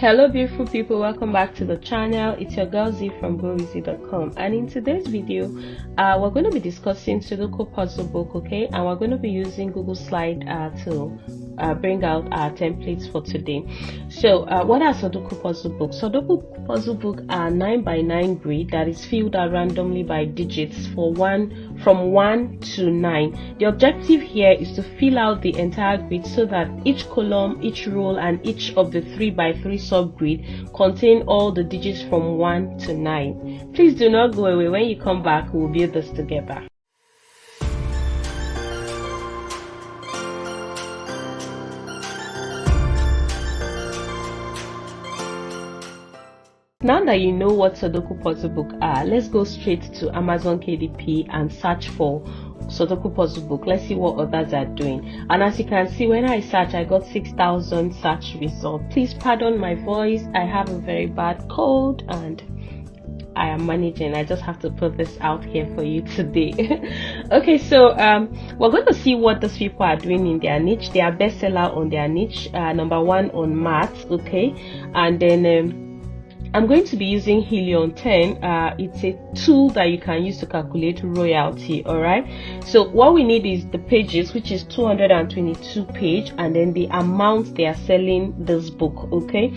Hello beautiful people, welcome back to the channel. It's your girl Z from GoEasy.com, and in today's video we're going to be discussing Sudoku Puzzle Book, okay, and we're going to be using Google Slide to bring out our templates for today. So what are Sudoku Puzzle Book? Sudoku Puzzle Book are 9x9 grid that is filled out randomly by digits from 1 to 9. The objective here is to fill out the entire grid so that each column, each row, and each of the 3x3 subgrid contain all the digits from 1 to 9. Please do not go away. When you come back, we'll build this together. Now that you know what Sudoku Puzzle Book are, let's go straight to Amazon KDP and search for Sudoku Puzzle Book. Let's see what others are doing. And as you can see, when I search, I got 6,000 search results. Please pardon my voice. I have a very bad cold and I am managing. I just have to put this out here for you today. Okay, so we're going to see what these people are doing in their niche. They are bestseller on their niche, number 1 on maths, okay, and then I'm going to be using Helion 10. It's a tool that you can use to calculate royalty. All right, so what we need is the pages, which is 222 page, and then the amount they are selling this book. Okay,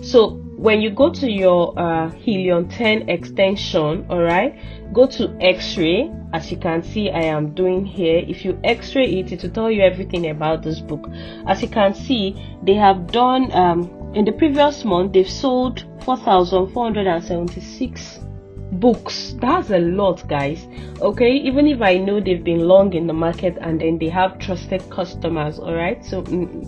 so when you go to your Helion 10 extension, all right, go to X-ray. As you can see, I am doing here. If you X-ray it will tell you everything about this book. As you can see, they have done in the previous month they've sold 4,476 books. That's a lot, guys. Okay, even if I know they've been long in the market and then they have trusted customers, all right, so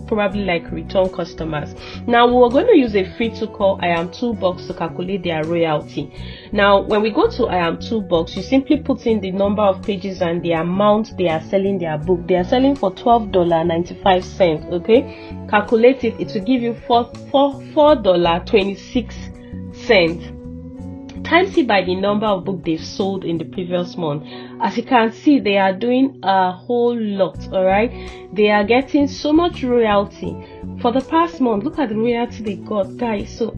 probably like return customers. Now we're going to use a free tool called iam2box to calculate their royalty. Now when we go to iam2box, you simply put in the number of pages and the amount they are selling their book. They are selling for $12.95. okay, calculate it, it will give you $4.26. Times it by the number of books they've sold in the previous month. As you can see, they are doing a whole lot. All right, they are getting so much royalty for the past month. Look at the royalty they got, guys. So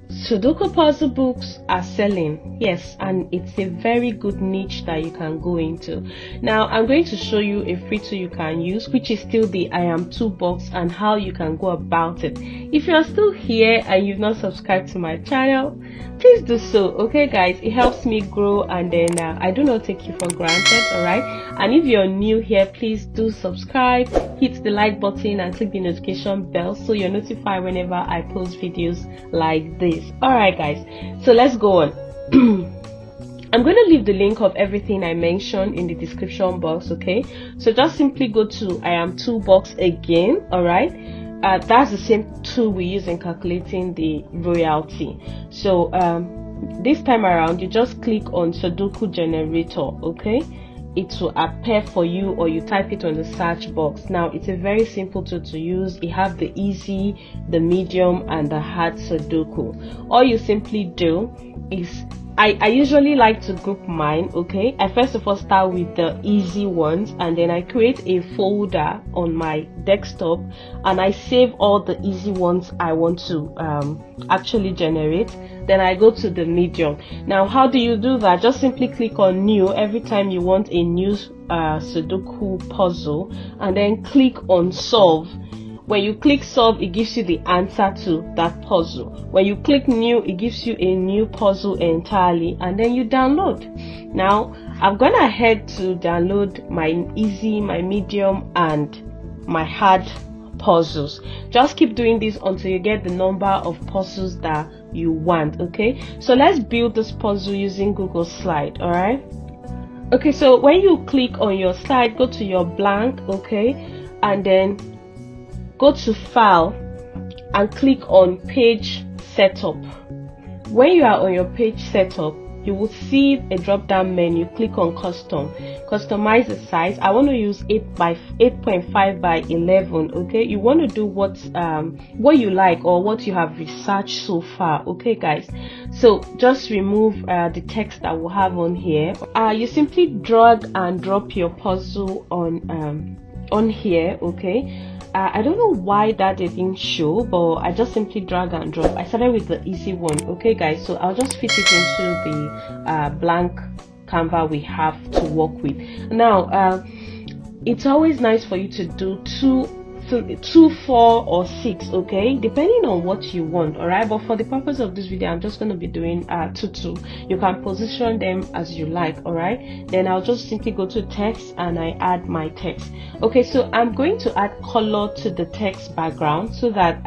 Sudoku Puzzle Books are selling, yes, and it's a very good niche that you can go into. Now I'm going to show you a free tool you can use, which is still the iam2box, and how you can go about it. If you're still here and you've not subscribed to my channel, please do so, okay guys. It helps me grow, and then I do not take you for granted. All right, and if you're new here, please do subscribe, hit the like button, and click the notification bell so you're notified whenever I post videos like this. All right guys, so let's go on. I'm going to leave the link of everything I mentioned in the description box, okay, so just simply go to iam2box again. All right, that's the same tool we use in calculating the royalty. So this time around you just click on Sudoku generator, okay, it will appear for you, or you type it on the search box. Now it's a very simple tool to use. You have the easy, the medium, and the hard Sudoku. All you simply do is, I usually like to group mine, okay. I first of all start with the easy ones, and then I create a folder on my desktop and I save all the easy ones I want to actually generate. Then I go to the medium. Now how do you do that? Just simply click on new every time you want a new Sudoku puzzle, and then click on solve. When you click solve, it gives you the answer to that puzzle. When you click new, it gives you a new puzzle entirely, and then you download. Now I've gone ahead to download my easy, my medium, and my hard puzzles. Just keep doing this until you get the number of puzzles that you want, okay. So let's build this puzzle using Google Slide. All right, okay, so when you click on your slide, go to your blank, okay, and then go to file and click on page setup. When you are on your page setup, you will see a drop down menu. Click on custom, customize the size. I want to use 8.5 by 11, okay. You want to do what you like or what you have researched so far, okay guys. So just remove the text that we have on here. You simply drag and drop your puzzle on here, okay. I don't know why that didn't show, but I just simply drag and drop. I started with the easy one. Okay guys, so I'll just fit it into the blank Canva we have to work with. Now it's always nice for you to do two, 4 or 6, okay, depending on what you want. All right, but for the purpose of this video, I'm just going to be doing 2. You can position them as you like. All right, then I'll just simply go to text and I add my text. Okay, so I'm going to add color to the text background so that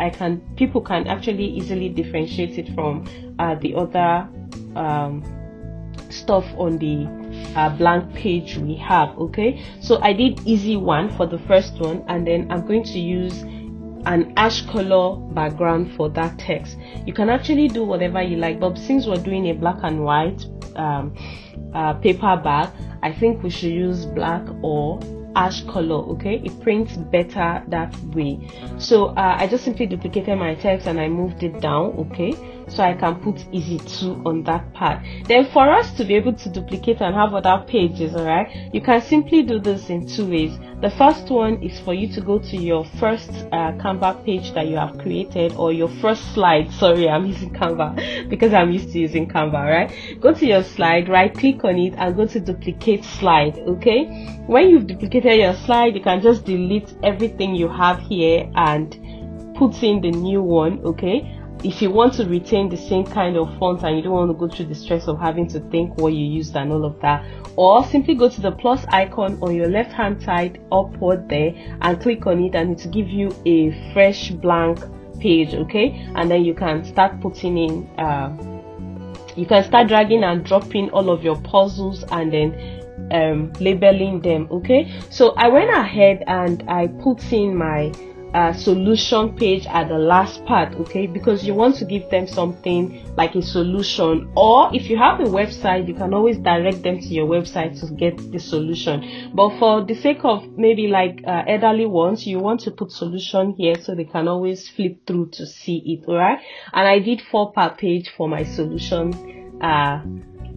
people can actually easily differentiate it from the other stuff on the blank page we have. Okay, so I did easy one for the first one, and then I'm going to use an ash color background for that text. You can actually do whatever you like, but since we're doing a black and white paper bag, I think we should use black or ash color. Okay, it prints better that way. So I just simply duplicated my text and I moved it down. Okay, so I can put easy 2 on that part. Then for us to be able to duplicate and have other pages, all right, you can simply do this in 2 ways. The first one is for you to go to your first Canva page that you have created, or your first slide. Sorry, I'm using Canva because I'm used to using Canva, right? Go to your slide, right click on it and go to duplicate slide. Okay, when you've duplicated your slide, you can just delete everything you have here and put in the new one. Okay, if you want to retain the same kind of font and you don't want to go through the stress of having to think what you used and all of that, or simply go to the plus icon on your left hand side upward there and click on it, and it will give you a fresh blank page. Okay, and then you can start putting in you can start dragging and dropping all of your puzzles and then labeling them. Okay, so I went ahead and I put in my solution page at the last part. Okay, because you want to give them something like a solution, or if you have a website, you can always direct them to your website to get the solution. But for the sake of maybe like elderly ones, you want to put solution here so they can always flip through to see it. All right, and I did 4 per page for my solution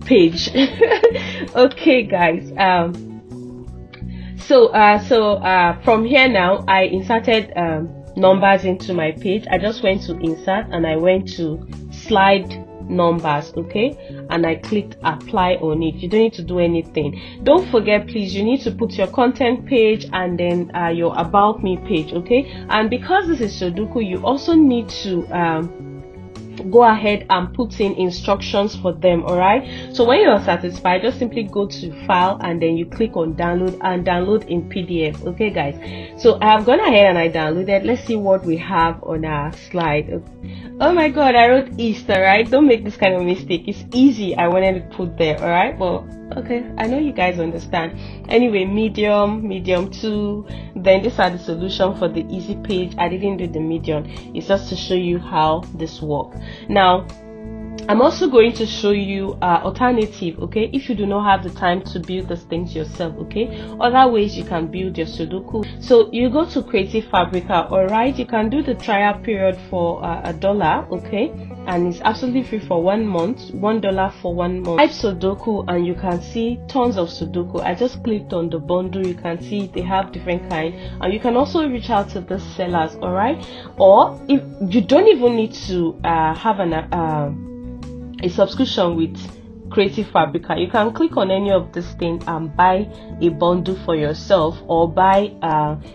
page. Okay guys, so from here now I inserted numbers into my page. I just went to insert and I went to slide numbers. Okay, and I clicked apply on it. You don't need to do anything. Don't forget, please, you need to put your content page and then your about me page. Okay, and because this is Sudoku, you also need to go ahead and put in instructions for them. All right, so when you're satisfied, just simply go to file and then you click on download and download in PDF. Okay guys, so I have gone ahead and I downloaded. Let's see what we have on our slide. Oh my god, I wrote East. All right, don't make this kind of mistake. It's easy. I wanted to put there. All right, well, okay, I know you guys understand. Anyway, medium 2. Then these are the solution for the easy page. I didn't do the medium. It's just to show you how this works. Now I'm also going to show you alternative. Okay, if you do not have the time to build these things yourself, okay, other ways you can build your Sudoku. So you go to Creative Fabrica. All right, you can do the trial period for $1. Okay, and it's absolutely free for 1 month. $1 for 1 month. Type Sudoku and you can see tons of Sudoku. I just clicked on the bundle. You can see they have different kind, and you can also reach out to the sellers. All right, or if you don't even need to have a subscription with Creative Fabrica, you can click on any of this thing and buy a bundle for yourself, or buy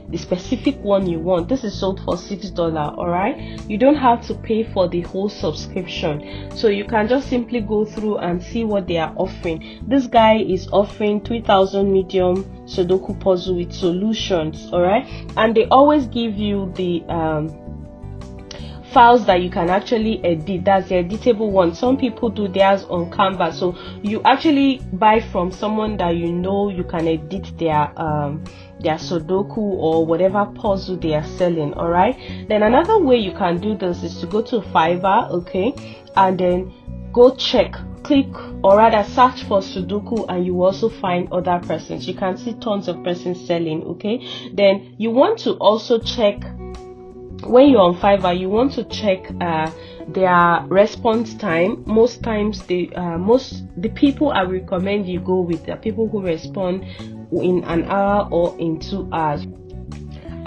the specific one you want. This is sold for $6. All right, you don't have to pay for the whole subscription, so you can just simply go through and see what they are offering. This guy is offering 3000 medium Sudoku puzzle with solutions. All right, and they always give you the files that you can actually edit. That's the editable one. Some people do theirs on Canva, so you actually buy from someone that you know you can edit their Sudoku or whatever puzzle they are selling. All right, then another way you can do this is to go to Fiverr. Okay, and then go click or rather search for Sudoku, and you also find other persons. You can see tons of persons selling. Okay, then you want to also check, when you're on Fiverr, you want to check their response time. Most times the people I recommend you go with are people who respond in an hour or in 2 hours.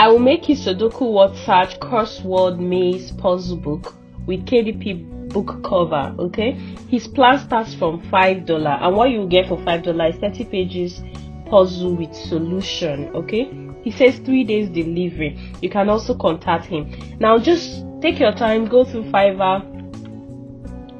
I will make you Sudoku word search crossword maze puzzle book with KDP book cover. Okay, his plan starts from $5, and what you get for $5 is 30 pages puzzle with solution. Okay, he says 3 days delivery. You can also contact him. Now just take your time, go through Fiverr.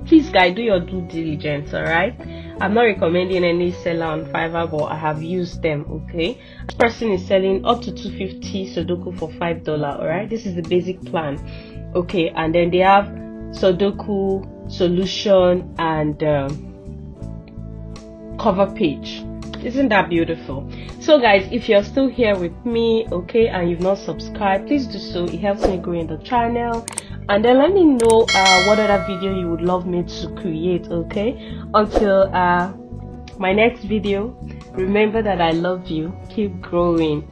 Please guys, do your due diligence. All right, I'm not recommending any seller on Fiverr, but I have used them. Okay, this person is selling up to 250 Sudoku for $5. All right, this is the basic plan. Okay, and then they have Sudoku solution and cover page. Isn't that beautiful? So guys, if you're still here with me, okay, and you've not subscribed, please do so. It helps me grow in the channel. And then let me know what other video you would love me to create. Okay, until my next video, remember that I love you. Keep growing.